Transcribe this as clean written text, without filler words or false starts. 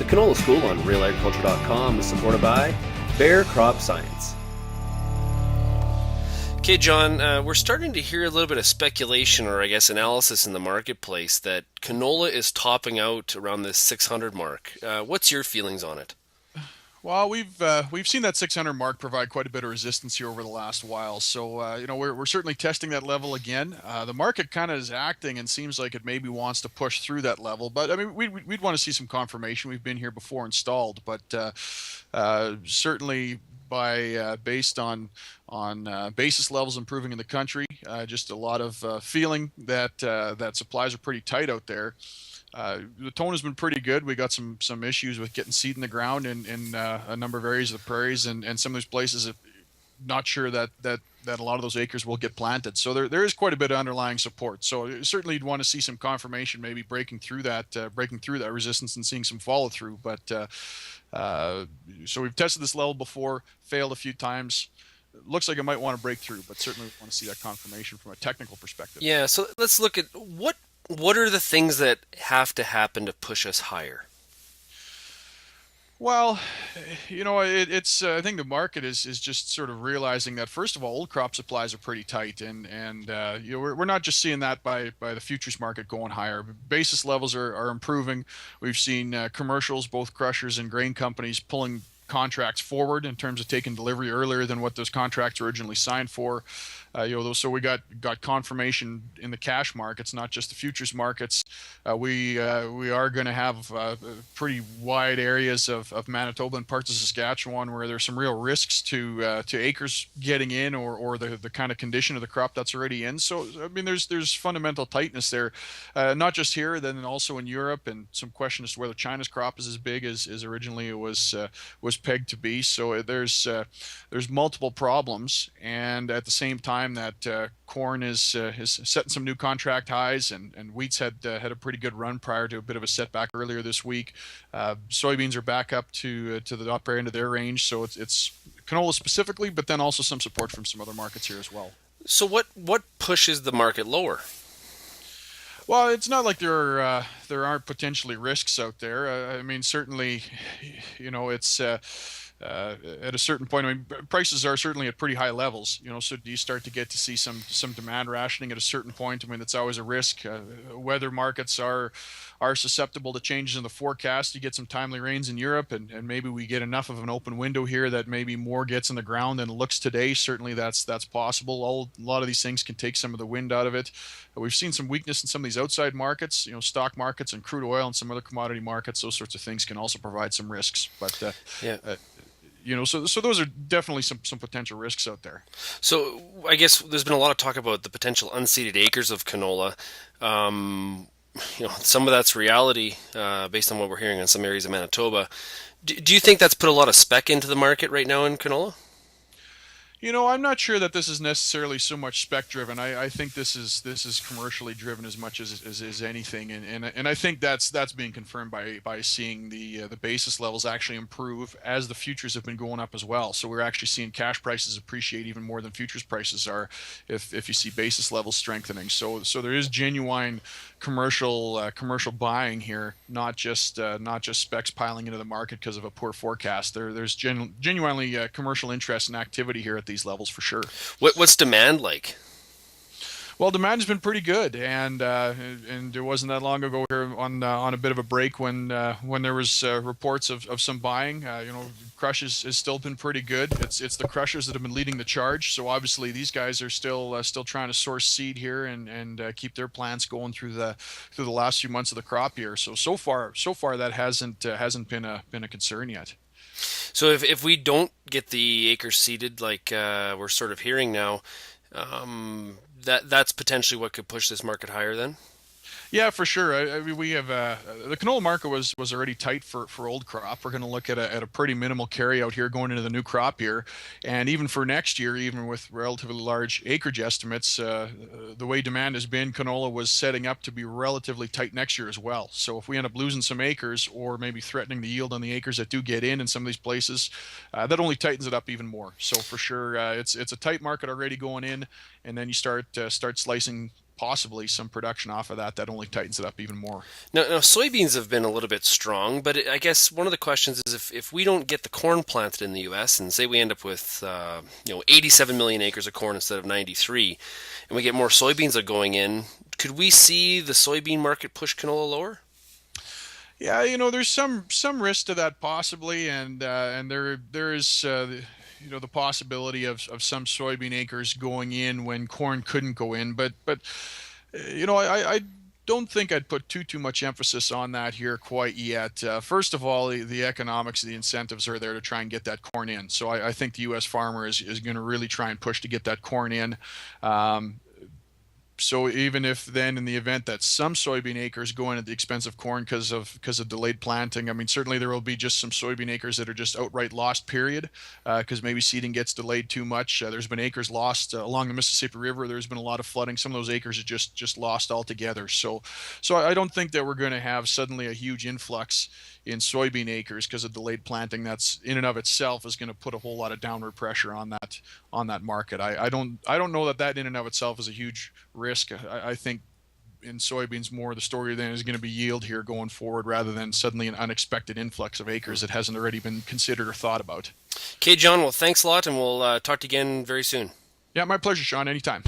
Canola School on RealAgriculture.com is supported by Bear Crop Science. Okay, John, we're starting to hear a little bit of speculation, or I guess analysis in the marketplace, that canola is topping out around this 600 mark. What's your feelings on it? Well, we've seen that 600 mark provide quite a bit of resistance here over the last while. So we're certainly testing that level again. The market kind of is acting and seems like it maybe wants to push through that level. But I mean, we'd want to see some confirmation. We've been here before installed, but certainly based on basis levels improving in the country, just a lot of feeling that that supplies are pretty tight out there. The tone has been pretty good. We got some issues with getting seed in the ground in a number of areas of the prairies, and some of those places. Not sure that a lot of those acres will get planted. So there is quite a bit of underlying support. So certainly you'd want to see some confirmation, maybe breaking through that resistance and seeing some follow through. But so we've tested this level before, failed a few times. Looks like it might want to break through, but certainly we want to see that confirmation from a technical perspective. Yeah, so let's look at what are the things that have to happen to push us higher? Well, it's I think the market is just sort of realizing that first of all, old crop supplies are pretty tight, and we're not just seeing that by the futures market going higher. Basis levels are improving. We've seen commercials, both crushers and grain companies pulling contracts forward in terms of taking delivery earlier than what those contracts were originally signed for. So we got confirmation in the cash markets, not just the futures markets. We are going to have pretty wide areas of Manitoba and parts of Saskatchewan where there's some real risks to acres getting in, or the kind of condition of the crop that's already in. So I mean, there's fundamental tightness there, not just here, then also in Europe, and some question as to whether China's crop is as big as originally it was pegged to be. So there's multiple problems, and at the same time that corn is setting some new contract highs, and wheat's had a pretty good run prior to a bit of a setback earlier this week. Soybeans are back up to the upper end of their range, so it's canola specifically, but then also some support from some other markets here as well. So what pushes the market lower? Well, it's not like there aren't potentially risks out there. I mean, certainly, it's at a certain point. I mean, prices are certainly at pretty high levels. So do you start to get to see some demand rationing at a certain point? I mean, it's always a risk. Weather markets are susceptible to changes in the forecast. You get some timely rains in Europe, and maybe we get enough of an open window here that maybe more gets in the ground than it looks today. Certainly, that's possible. A lot of these things can take some of the wind out of it. We've seen some weakness in some of these outside markets, stock markets and crude oil and some other commodity markets. Those sorts of things can also provide some risks. But Yeah. so those are definitely some potential risks out there. So I guess there's been a lot of talk about the potential unseeded acres of canola. Some of that's reality based on what we're hearing in some areas of Manitoba. Do you think that's put a lot of spec into the market right now in canola? I'm not sure that this is necessarily so much spec driven. I think this is commercially driven as much as anything, and I think that's being confirmed by seeing the basis levels actually improve as the futures have been going up as well. So we're actually seeing cash prices appreciate even more than futures prices are, if you see basis levels strengthening. So there is genuine commercial buying here, not just specs piling into the market because of a poor forecast. There's genuinely commercial interest and activity here at these levels for sure. What's demand like? Well, demand has been pretty good, and it wasn't that long ago here on a bit of a break when there was reports of some buying. Crush has still been pretty good. It's the crushers that have been leading the charge. So obviously these guys are still trying to source seed here and keep their plants going through the last few months of the crop year. So far that hasn't been a concern yet. So if we don't get the acres seeded like we're sort of hearing now, that's potentially what could push this market higher then? Yeah, for sure. I mean, we have the canola market was already tight for old crop. We're going to look at a pretty minimal carry out here going into the new crop year, and even for next year, even with relatively large acreage estimates, the way demand has been, canola was setting up to be relatively tight next year as well. So if we end up losing some acres, or maybe threatening the yield on the acres that do get in some of these places, that only tightens it up even more. So for sure, it's a tight market already going in, and then you start slicing possibly some production off of that that only tightens it up even more. Now soybeans have been a little bit strong, but I guess one of the questions is if we don't get the corn planted in the U.S. and say we end up with 87 million acres of corn instead of 93, and we get more soybeans going in, could we see the soybean market push canola lower? Yeah, there's some risk to that possibly, and there is the possibility of some soybean acres going in when corn couldn't go in, but I don't think I'd put too much emphasis on that here quite yet. First of all, the economics, the incentives are there to try and get that corn in. So I think the U.S. farmer is going to really try and push to get that corn in. So even if then in the event that some soybean acres go in at the expense of corn because of delayed planting, I mean certainly there will be just some soybean acres that are just outright lost, period, because maybe seeding gets delayed too much. There's been acres lost along the Mississippi River. There's been a lot of flooding. Some of those acres are just lost altogether. So I don't think that we're going to have suddenly a huge influx in soybean acres because of delayed planting. That's in and of itself is going to put a whole lot of downward pressure on that market. I don't know that in and of itself is a huge risk. I think in soybeans more the story then is going to be yield here going forward rather than suddenly an unexpected influx of acres that hasn't already been considered or thought about. Okay, John. Well, thanks a lot, and we'll talk to you again very soon. Yeah, my pleasure, Sean. Anytime.